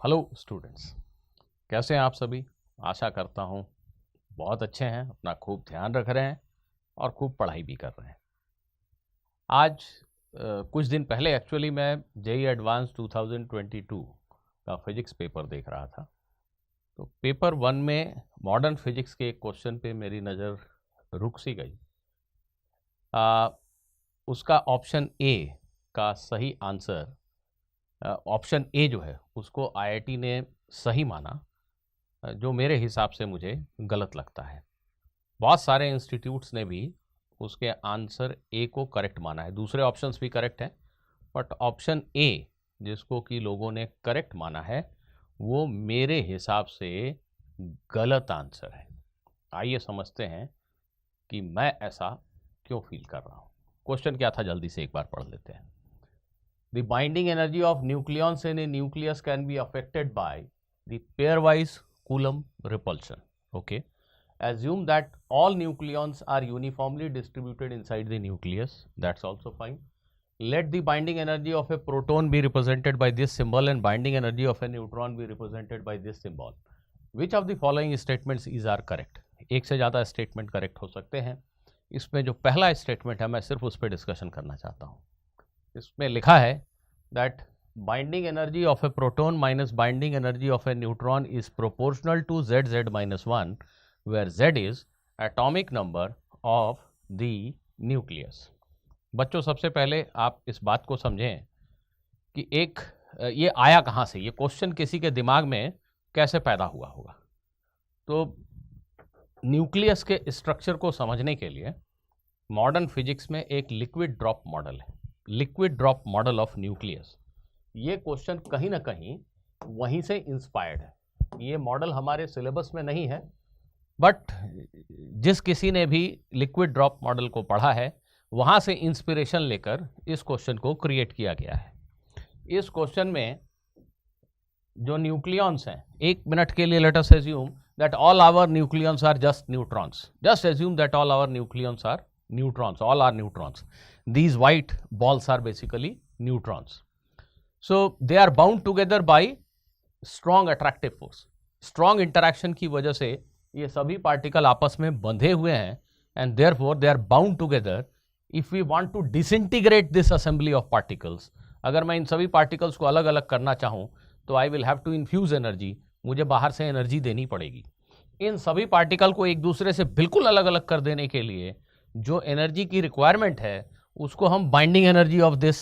Hello students, कैसे हैं आप सभी। आशा करता हूँ बहुत अच्छे हैं, अपना खूब ध्यान रख रहे हैं और खूब पढ़ाई भी कर रहे हैं। आज कुछ दिन पहले एक्चुअली मैं जेईई एडवांस 2022 का फिजिक्स पेपर देख रहा था। तो पेपर 1 में मॉडर्न फिजिक्स के एक क्वेश्चन पे मेरी नज़र रुक सी गई। उसका ऑप्शन ए का सही आंसर, ऑप्शन ए जो है उसको आईआईटी ने सही माना, जो मेरे हिसाब से मुझे गलत लगता है। बहुत सारे इंस्टीट्यूट्स ने भी उसके आंसर ए को करेक्ट माना है, दूसरे ऑप्शंस भी करेक्ट हैं, बट ऑप्शन ए जिसको कि लोगों ने करेक्ट माना है वो मेरे हिसाब से गलत आंसर है। आइए समझते हैं कि मैं ऐसा क्यों फील कर रहा हूँ। क्वेश्चन क्या था, जल्दी से एक बार पढ़ लेते हैं। The binding energy of nucleons in a nucleus can be affected by the pairwise Coulomb repulsion. Okay. Assume that all nucleons are uniformly distributed inside the nucleus. That's also fine. Let the binding energy of a proton be represented by this symbol and binding energy of a neutron be represented by this symbol. Which of the following statements is are correct? एक से ज़्यादा statement correct हो सकते हैं। इसमें जो पहला statement है मैं सिर्फ उस पर डिस्कशन करना चाहता हूँ। इसमें लिखा है that binding energy of a proton minus binding energy of a neutron is proportional to z minus 1, where z is atomic number of the nucleus. बच्चों, सबसे पहले आप इस बात को समझें कि ये आया कहाँ से, ये क्वेश्चन किसी के दिमाग में कैसे पैदा हुआ होगा। तो न्यूक्लियस के स्ट्रक्चर को समझने के लिए मॉडर्न फिजिक्स में एक लिक्विड ड्रॉप मॉडल है, liquid drop model of nucleus. ये क्वेश्चन कहीं ना कहीं वहीं से इंस्पायर्ड है। ये मॉडल हमारे सिलेबस में नहीं है, बट जिस किसी ने भी लिक्विड ड्रॉप मॉडल को पढ़ा है वहाँ से इंस्पिरेशन लेकर इस क्वेश्चन को क्रिएट किया गया है। इस क्वेश्चन में जो न्यूक्लियॉन्स हैं, एक मिनट के लिए let us assume that all our nucleons are just neutrons. Just assume that all our nucleons are neutrons, all are neutrons. These white balls are basically neutrons. So they are bound together by strong attractive force. Strong interaction की वजह से ये सभी particle आपस में बंधे हुए हैं and therefore they are bound together. If we want to disintegrate this assembly of particles, अगर मैं इन सभी पार्टिकल्स को अलग अलग करना चाहूँ तो I will have to infuse energy, मुझे बाहर से एनर्जी देनी पड़ेगी। इन सभी पार्टिकल को एक दूसरे से बिल्कुल अलग अलग कर देने के लिए जो एनर्जी की रिक्वायरमेंट है उसको हम binding energy of this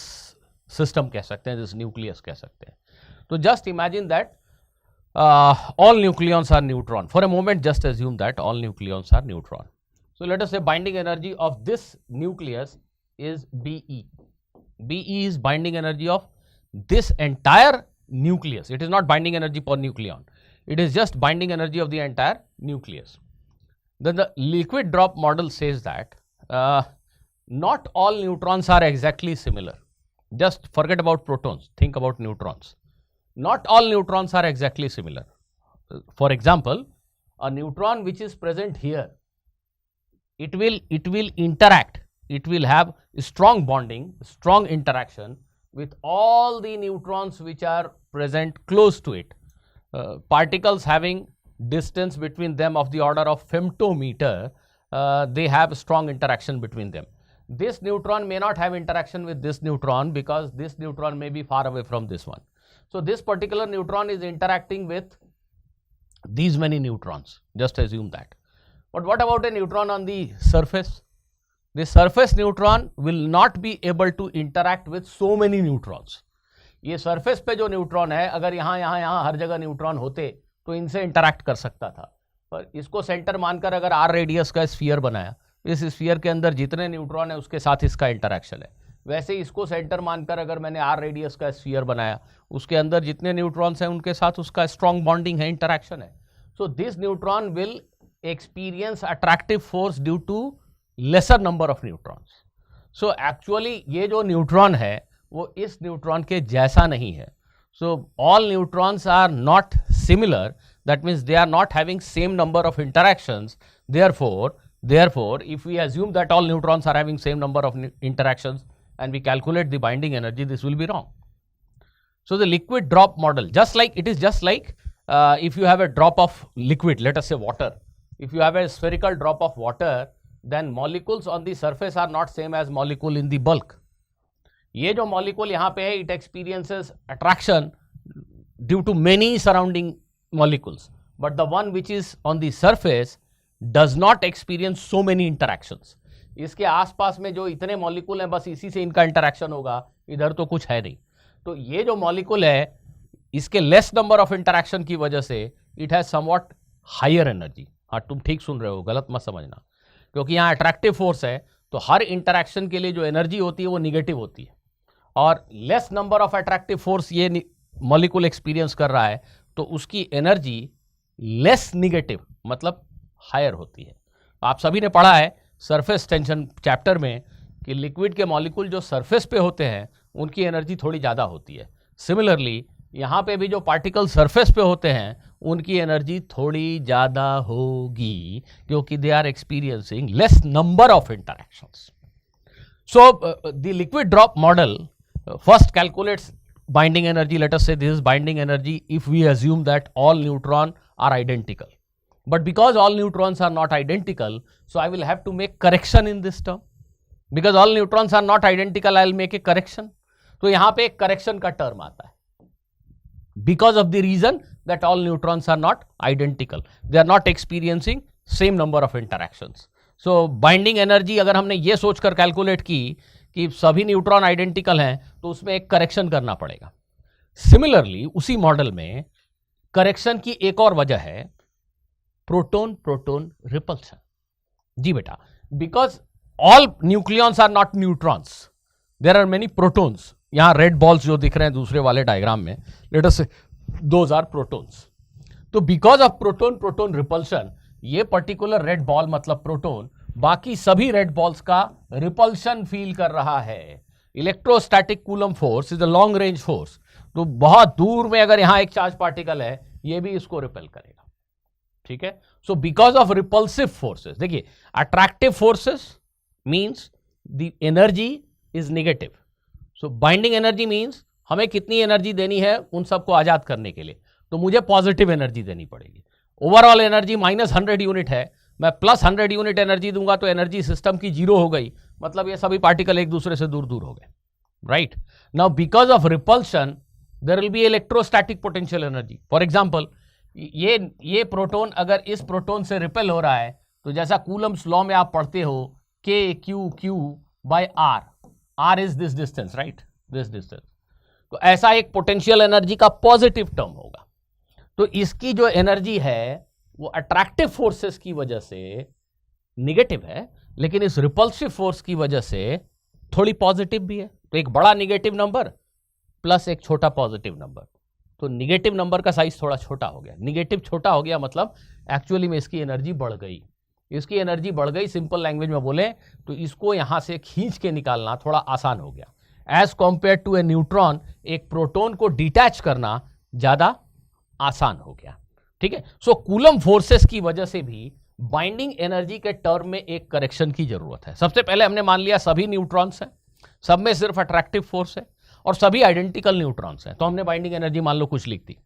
system कह सकते हैं, दिस न्यूक्लियस कह सकते हैं। तो just imagine that all nucleons are neutron. For a moment just assume that all nucleons are neutron. So let us say binding energy of this nucleus is BE. BE is binding energy of this entire nucleus. It is not binding energy per nucleon. It is just binding energy of the entire nucleus. Then the liquid drop model says that not all neutrons are exactly similar. Just forget about protons. Think about neutrons. Not all neutrons are exactly similar. For example, a neutron which is present here, it will interact. It will have strong bonding, strong interaction with all the neutrons which are present close to it. Particles having distance between them of the order of femtometer, they have strong interaction between them. This neutron may not have interaction with this neutron because this neutron may be far away from this one. So this particular neutron is interacting with these many neutrons. Just assume that. But what about a neutron on the surface? The surface neutron will not be able to interact with so many neutrons. ये surface पे जो neutron है, अगर यहाँ हर जगह neutron होते तो इनसे इंटरैक्ट कर सकता था, पर इसको सेंटर मानकर अगर आर रेडियस का स्फीयर बनाया, इस स्फीयर के अंदर जितने न्यूट्रॉन है उसके साथ इसका इंटरैक्शन है। वैसे इसको सेंटर मानकर अगर मैंने आर रेडियस का स्फीयर बनाया, उसके अंदर जितने न्यूट्रॉन्स हैं उनके साथ उसका स्ट्रॉन्ग बॉन्डिंग है, इंटरैक्शन है। So this neutron will experience attractive force due to lesser number of neutrons. So actually ये जो न्यूट्रॉन है वो इस न्यूट्रॉन के जैसा नहीं है। So all neutrons are not similar, that means they are not having same number of interactions. Therefore, if we assume that all neutrons are having same number of interactions and we calculate the binding energy, this will be wrong. So the liquid drop model, it is just like if you have a drop of liquid, let us say water. If you have a spherical drop of water, then molecules on the surface are not same as molecule in the bulk. ये जो molecule यहाँ पे है, it experiences attraction due to many surrounding molecules, but the one which is on the surface does not experience so many interactions. इसके आसपास में जो इतने मॉलिक्यूल हैं, बस इसी से इनका इंटरेक्शन होगा, इधर तो कुछ है नहीं. तो ये जो मॉलिक्यूल है, इसके लेस नंबर ऑफ इंटरेक्शन की वजह से it has somewhat higher energy. हाँ, तुम ठीक सुन रहे हो, गलत मत समझना, क्योंकि यहाँ अट्रैक्टिव फोर्स है, तो हर इंटरेक्शन के लिए जो एनर्जी होती है वो निगेटिव होती है, और less number of attractive force ये मॉलिक्यूल एक्सपीरियंस कर रहा है, तो उसकी एनर्जी लेस निगेटिव मतलब हायर होती है. आप सभी ने पढ़ा है सरफेस टेंशन चैप्टर में कि लिक्विड के मॉलिक्यूल जो सरफेस पे होते हैं उनकी एनर्जी थोड़ी ज़्यादा होती है. सिमिलरली यहाँ पे भी जो पार्टिकल सरफेस पे होते हैं उनकी एनर्जी थोड़ी ज़्यादा होगी, क्योंकि they are experiencing less number of interactions. So the liquid drop model first calculates binding energy. Let us say this is binding energy if we assume that all neutron are identical. But because all neutrons are not identical, so I will have to make correction in this term. Because all neutrons are not identical, I will make a correction. तो यहाँ पे एक correction का term आता है. Because of the reason that all neutrons are not identical, they are not experiencing same number of interactions. So binding energy अगर हमने ये सोचकर कैलकुलेट की कि सभी न्यूट्रॉन आइडेंटिकल हैं, तो उसमें एक करेक्शन करना पड़ेगा. सिमिलरली उसी मॉडल में करेक्शन की एक और वजह है प्रोटॉन प्रोटॉन रिपल्शन. जी बेटा, because all nucleons are not neutrons, there are many protons. यहां रेड बॉल्स जो दिख रहे हैं दूसरे वाले डायग्राम में, लेट अस से दोज आर प्रोटॉन्स. तो because of proton proton repulsion, ये पर्टिकुलर रेड बॉल मतलब प्रोटॉन बाकी सभी रेड बॉल्स का रिपल्शन फील कर रहा है. Electrostatic coulomb force is a long range force. तो बहुत दूर में अगर यहां एक चार्ज पार्टिकल है, ये भी इसको रिपेल करेगा. ठीक है. So because of repulsive forces, देखिए attractive forces means the energy is negative. So binding energy means हमें कितनी एनर्जी देनी है उन सबको आजाद करने के लिए, तो मुझे पॉजिटिव एनर्जी देनी पड़ेगी. ओवरऑल एनर्जी -100 यूनिट है, मैं +100 यूनिट एनर्जी दूंगा तो एनर्जी सिस्टम की 0 हो गई, मतलब ये सभी पार्टिकल एक दूसरे से दूर दूर हो गए. Right. Now because of repulsion there will be electrostatic potential energy. For example, ये प्रोटॉन अगर इस प्रोटॉन से रिपेल हो रहा है, तो जैसा कूलम्स लॉ में आप पढ़ते हो K/Q/R, R is this distance, right, this distance. तो ऐसा एक पोटेंशियल एनर्जी का पॉजिटिव टर्म होगा. तो इसकी जो एनर्जी है वो अट्रैक्टिव फोर्सेस की वजह से निगेटिव है, लेकिन इस रिपल्सिव फोर्स की वजह से थोड़ी पॉजिटिव भी है. तो एक बड़ा निगेटिव नंबर प्लस एक छोटा पॉजिटिव नंबर, तो निगेटिव नंबर का साइज थोड़ा छोटा हो गया. निगेटिव छोटा हो गया मतलब एक्चुअली में इसकी एनर्जी बढ़ गई. इसकी एनर्जी बढ़ गई, सिंपल लैंग्वेज में बोले तो इसको यहां से खींच के निकालना थोड़ा आसान हो गया. As compare to a neutron, एक प्रोटॉन को डिटैच करना ज्यादा आसान हो गया. ठीक है. सो कूलम फोर्सेस की वजह से भी बाइंडिंग एनर्जी के टर्म में एक करेक्शन की जरूरत है. सबसे पहले हमने मान लिया सभी न्यूट्रॉन्स हैं, सब में सिर्फ अट्रैक्टिव फोर्स है और सभी आइडेंटिकल न्यूट्रॉन्स हैं, तो हमने बाइंडिंग एनर्जी मान लो कुछ लिख दी.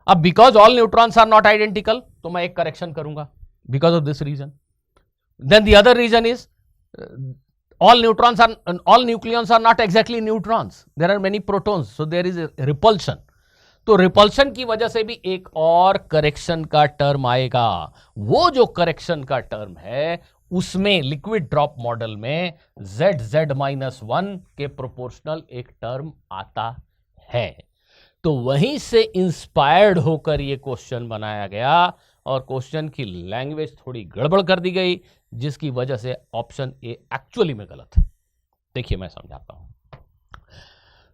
अब because all neutrons are not identical, तो मैं एक करेक्शन करूंगा because of this reason. Then the other reason is all nucleons are not exactly neutrons, there are many protons, so there is a repulsion. तो repulsion की वजह से भी एक और करेक्शन का टर्म आएगा. वो जो करेक्शन का टर्म है उसमें लिक्विड ड्रॉप मॉडल में Z(Z-1) के प्रोपोर्शनल एक टर्म आता है. तो वहीं से इंस्पायर्ड होकर ये क्वेश्चन बनाया गया और क्वेश्चन की लैंग्वेज थोड़ी गड़बड़ कर दी गई, जिसकी वजह से ऑप्शन ए एक्चुअली में गलत है. देखिए मैं समझाता हूं.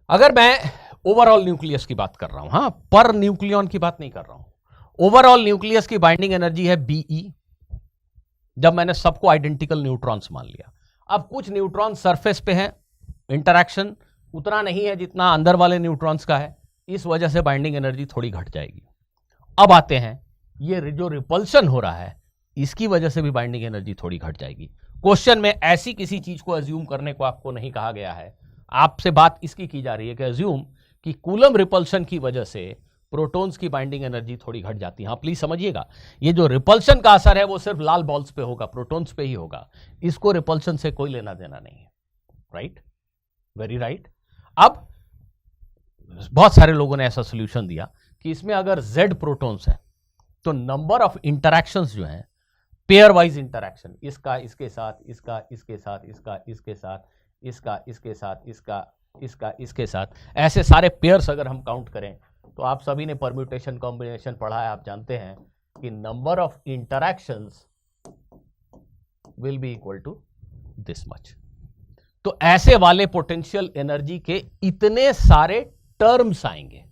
अगर मैं ओवरऑल न्यूक्लियस की बात कर रहा हूं, हां, पर न्यूक्लियन की बात नहीं कर रहा हूं. ओवरऑल न्यूक्लियस की बाइंडिंग एनर्जी है Be. जब मैंने सबको आइडेंटिकल न्यूट्रॉन्स मान लिया, अब कुछ न्यूट्रॉन सरफेस पे हैं, इंटरैक्शन उतना नहीं है जितना अंदर वाले न्यूट्रॉन्स का है, इस वजह से बाइंडिंग एनर्जी थोड़ी घट जाएगी. अब आते हैं ये जो रिपल्शन हो रहा है इसकी वजह से भी बाइंडिंग एनर्जी थोड़ी घट जाएगी. क्वेश्चन में ऐसी किसी चीज को अज्यूम करने को आपको नहीं कहा गया है. आपसे बात इसकी की जा रही है कि अज्यूम कि कूलम रिपल्शन की वजह से प्रोटॉन्स की बाइंडिंग एनर्जी थोड़ी घट जाती है। हाँ प्लीज समझिएगा, ये जो रिपल्शन का असर है वो सिर्फ लाल बॉल्स पे होगा, प्रोटॉन्स पे ही होगा, इसको रिपल्शन से कोई लेना देना नहीं है। Right, very right. अब बहुत सारे लोगों ने ऐसा सोल्यूशन दिया कि इसमें अगर Z प्रोटॉन्स है तो नंबर ऑफ इंटरैक्शंस जो हैं, पेयर वाइज इंटरैक्शन, इसका इसके साथ, इसका इसके साथ, इसका इसके साथ, इसका इसके साथ, इसका इसके साथ, ऐसे सारे पेयर्स अगर हम काउंट करें तो आप सभी ने परम्यूटेशन कॉम्बिनेशन पढ़ा है, आप जानते हैं कि number of interactions will be equal to this much. तो ऐसे वाले पोटेंशियल एनर्जी के इतने सारे टर्म्स आएंगे।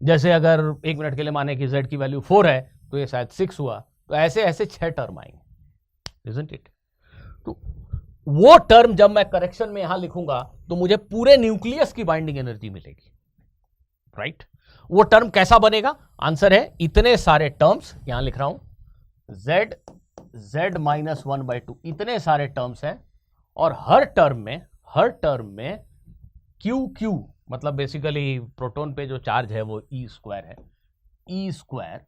जैसे अगर 1 मिनट के लिए माने कि Z की वैल्यू 4 है तो ये शायद 6 हुआ, तो ऐसे ऐसे 6 टर्म आएंगे, isn't it? तो वो टर्म जब मैं करेक्शन में यहां लिखूंगा तो मुझे पूरे न्यूक्लियस की बाइंडिंग एनर्जी मिलेगी। राइट, वो टर्म कैसा बनेगा? आंसर है इतने सारे टर्म्स, यहां लिख रहा हूं Z -1/2, इतने सारे टर्म्स हैं और हर टर्म में QQ, मतलब बेसिकली प्रोटॉन पे जो चार्ज है वो E² है, E²,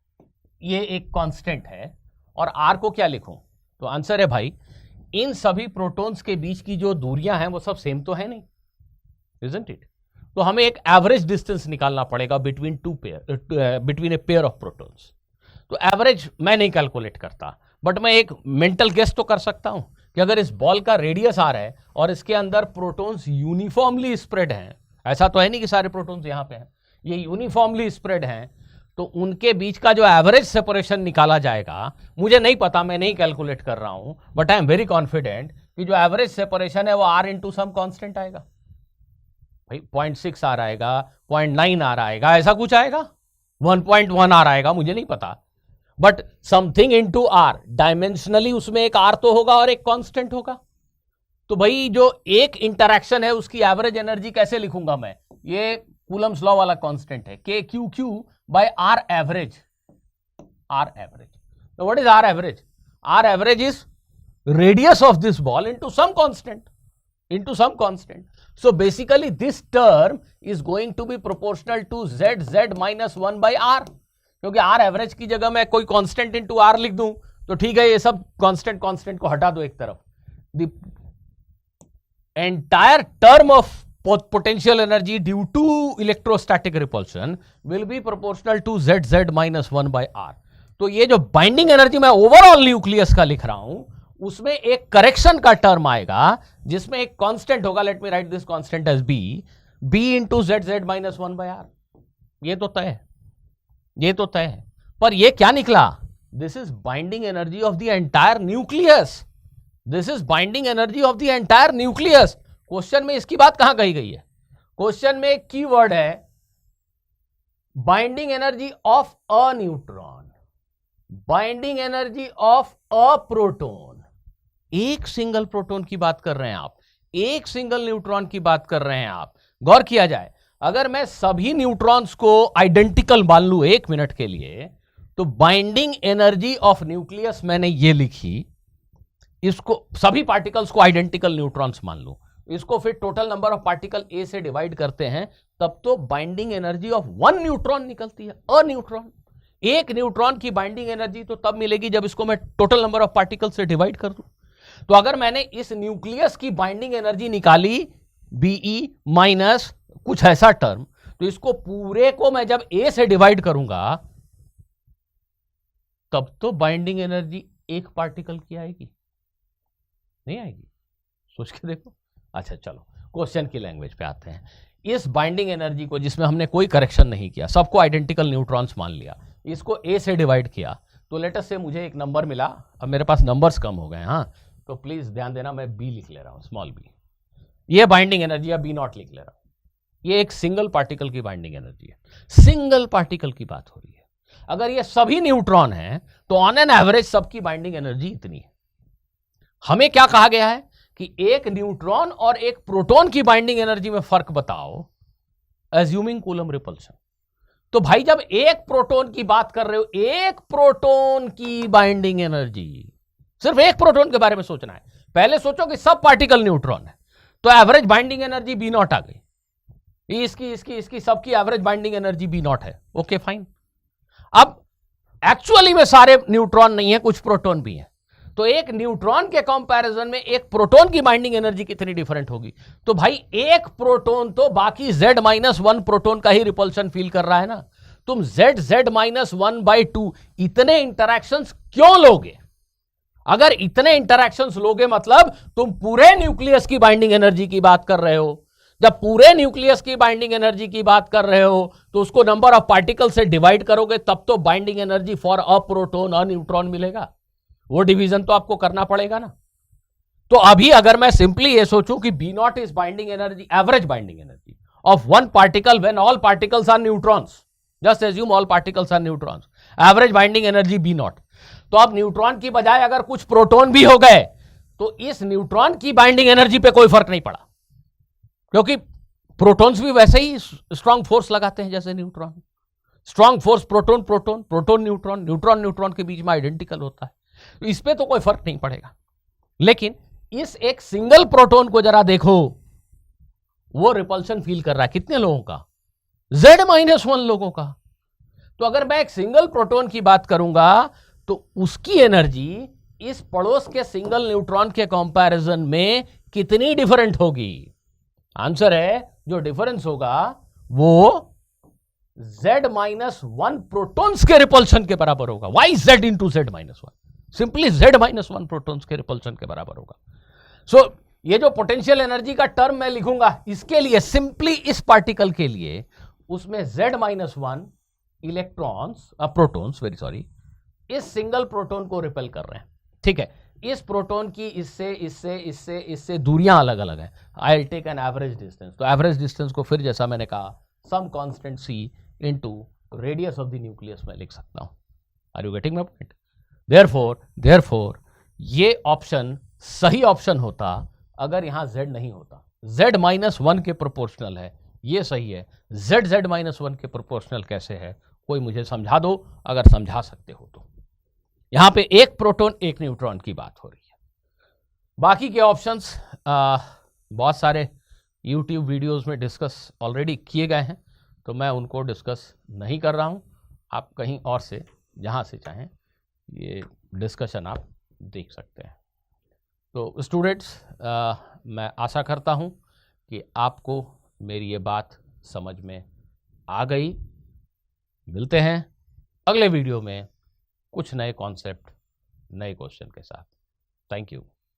ये एक कांस्टेंट है। और R को क्या लिखूं? तो आंसर है भाई, इन सभी प्रोटॉन्स के बीच की जो दूरियां हैं वो सब सेम तो है नहीं, isn't it? तो हमें एक एवरेज डिस्टेंस निकालना पड़ेगा between a pair of protons. तो एवरेज मैं नहीं कैलकुलेट करता, बट मैं एक मेंटल गेस तो कर सकता हूं कि अगर इस बॉल का रेडियस R है और इसके अंदर प्रोटॉन्स यूनिफॉर्मली स्प्रेड हैं, ऐसा तो है नहीं कि सारे प्रोटॉन्स यहां पे हैं, ये यूनिफॉर्मली स्प्रेड हैं, तो उनके बीच का जो एवरेज सेपरेशन निकाला जाएगा, मुझे नहीं पता, मैं नहीं कैलकुलेट कर रहा हूं, but I am very confident कि जो एवरेज सेपरेशन है वो R इंटू सम कॉन्स्टेंट आएगा। भाई 0.6 R आएगा, 0.9 R आएगा, ऐसा कुछ आएगा, 1.1 R आएगा, मुझे नहीं पता, but something into R, dimensionally उसमें एक R तो होगा और एक कांस्टेंट होगा। तो भाई जो एक इंटरैक्शन है उसकी एवरेज एनर्जी कैसे लिखूंगा मैं? ये कूलम्स लॉ वाला कांस्टेंट है, KQQ by R average. R average. So what is R average? R average is radius of this ball into some constant. So basically this term is going to be proportional to Z minus 1 by R. क्योंकि R average की जगह मैं कोई constant into R लिख दूं तो ठीक है, ये सब constant को हटा दो एक तरफ। The entire term of potential energy due to electrostatic repulsion will be proportional to Z minus 1 by R. तो ये जो बाइंडिंग एनर्जी मैं ओवरऑल न्यूक्लियस का लिख रहा हूं उसमें एक करेक्शन का टर्म आएगा जिसमें एक कांस्टेंट होगा, let me write this constant as B into Z minus 1 by R। ये तो तय है, पर ये क्या निकला? This is binding energy of the entire nucleus. Question में इसकी बात कहां कही गई है? क्वेश्चन में एक कीवर्ड है binding energy of a neutron, binding energy of a proton. एक सिंगल प्रोटॉन की बात कर रहे हैं आप, एक सिंगल न्यूट्रॉन की बात कर रहे हैं आप। गौर किया जाए, अगर मैं सभी न्यूट्रॉन्स को आइडेंटिकल मान लूं 1 मिनट के लिए, तो बाइंडिंग एनर्जी ऑफ न्यूक्लियस मैंने ये लिखी, इसको सभी पार्टिकल्स को आइडेंटिकल न्यूट्रॉन्स मान लूं, इसको फिर total number of particle A से डिवाइड करते हैं, तब तो बाइंडिंग एनर्जी ऑफ 1 न्यूट्रॉन निकलती है। अ न्यूट्रॉन, एक न्यूट्रॉन की बाइंडिंग एनर्जी तो तब मिलेगी जब इसको मैं टोटल नंबर ऑफ पार्टिकल से डिवाइड कर दूं। तो अगर मैंने इस न्यूक्लियस की बाइंडिंग एनर्जी निकाली Be माइनस कुछ ऐसा टर्म, तो इसको पूरे को मैं जब A से डिवाइड करूंगा तब तो बाइंडिंग एनर्जी एक पार्टिकल की आएगी, नहीं आएगी? सोच के देखो। अच्छा चलो क्वेश्चन की लैंग्वेज पे आते हैं। इस बाइंडिंग एनर्जी को, जिसमें हमने कोई करेक्शन नहीं किया, सबको आइडेंटिकल न्यूट्रॉन्स मान लिया, इसको A से डिवाइड किया, तो लेट अस से मुझे एक नंबर मिला। अब मेरे पास नंबर्स कम हो गए, हाँ, तो प्लीज ध्यान देना, मैं B लिख ले रहा हूं, स्मॉल b। ये बाइंडिंग एनर्जी या B0 लिख ले रहा हूं। ये एक सिंगल पार्टिकल की बाइंडिंग एनर्जी है, सिंगल पार्टिकल की बात हो रही है। अगर ये सभी न्यूट्रॉन हैं तो ऑन एन एवरेज सबकी बाइंडिंग एनर्जी इतनी है। हमें क्या कहा गया है कि एक न्यूट्रॉन और एक प्रोटॉन की बाइंडिंग एनर्जी में फर्क बताओ, एज्यूमिंग कूलम रिपल्शन। तो भाई जब एक प्रोटॉन की बात कर रहे हो, एक प्रोटॉन की बाइंडिंग एनर्जी, सिर्फ एक प्रोटॉन के बारे में सोचना है। पहले सोचो कि सब पार्टिकल न्यूट्रॉन है, तो एवरेज बाइंडिंग एनर्जी B0 आ गई। इसकी सबकी average binding energy B naught है। Okay fine. अब एक्चुअली में सारे न्यूट्रॉन नहीं है, कुछ प्रोटॉन भी है, तो एक न्यूट्रॉन के कंपैरिजन में एक प्रोटॉन की बाइंडिंग एनर्जी कितनी डिफरेंट होगी? तो भाई एक प्रोटॉन तो बाकी Z-1 प्रोटॉन का ही रिपल्शन फील कर रहा है ना। तुम Z-1/2 इतने इंटरैक्शंस क्यों लोगे? अगर इतने इंटरैक्शंस लोगे मतलब तुम पूरे न्यूक्लियस की बाइंडिंग एनर्जी की बात कर रहे हो। जब पूरे न्यूक्लियस की बाइंडिंग एनर्जी की बात कर रहे हो तो उसको नंबर ऑफ पार्टिकल से डिवाइड करोगे तब तो binding energy for a proton a neutron मिलेगा। वो डिवीजन तो आपको करना पड़ेगा ना। तो अभी अगर मैं सिंपली ये सोचूं कि B not is binding energy, average binding energy of one particle when all particles are neutrons, just assume all particles are neutrons, average binding energy B not. तो अब न्यूट्रॉन की बजाय अगर कुछ प्रोटॉन भी हो गए तो इस न्यूट्रॉन की बाइंडिंग एनर्जी पे कोई फर्क नहीं पड़ा, क्योंकि प्रोटॉन्स भी वैसे ही स्ट्रांग फोर्स लगाते हैं जैसे neutron. Strong force proton proton, proton neutron, neutron neutron के बीच में आइडेंटिकल होता है, तो इस पे तो कोई फर्क नहीं पड़ेगा। लेकिन इस एक सिंगल प्रोटॉन को जरा देखो, वो रिपल्शन फील कर रहा है कितने लोगों का? Z-1 लोगों का। तो अगर मैं एक सिंगल प्रोटॉन की बात करूंगा तो उसकी एनर्जी इस पड़ोस के सिंगल न्यूट्रॉन के कंपैरिजन में कितनी डिफरेंट होगी? आंसर है जो डिफरेंस होगा वो Z-1 प्रोटॉन्स के रिपल्शन के बराबर होगा। Why Z into Z-1? Simply Z-1 protons के रिपल्शन के बराबर होगा। सो ये जो पोटेंशियल एनर्जी का टर्म मैं लिखूंगा इसके लिए, सिंपली इस पार्टिकल के लिए, उसमें Z-1 electrons, protons very sorry, इस सिंगल प्रोटॉन को रिपेल कर रहे हैं। ठीक है, इस प्रोटॉन की इससे दूरियां अलग अलग हैं। I will take an average distance. तो एवरेज डिस्टेंस को फिर जैसा मैंने कहा some constant c into radius of the nucleus में लिख सकता हूं। Are you getting my point? Therefore ये ऑप्शन सही ऑप्शन होता अगर यहां Z नहीं होता। Z-1 के प्रोपोर्शनल है, ये सही है। Z-1 के प्रोपोर्शनल कैसे है? कोई मुझे समझा दो, अगर समझा सकते हो तो। यहां पे एक प्रोटॉन एक न्यूट्रॉन की बात हो रही है। बाकी के ऑप्शंस बहुत सारे YouTube वीडियोस में डिस्कस ऑलरेडी किए गए हैं, तो मैं उनको डिस्कस नहीं कर रहा हूं। आप कहीं और से, जहां से चाहें, ये डिस्कशन आप देख सकते हैं। तो स्टूडेंट्स, मैं आशा करता हूं कि आपको मेरी ये बात समझ में आ गई। मिलते हैं अगले वीडियो में कुछ नए कॉन्सेप्ट, नए क्वेश्चन के साथ। Thank you.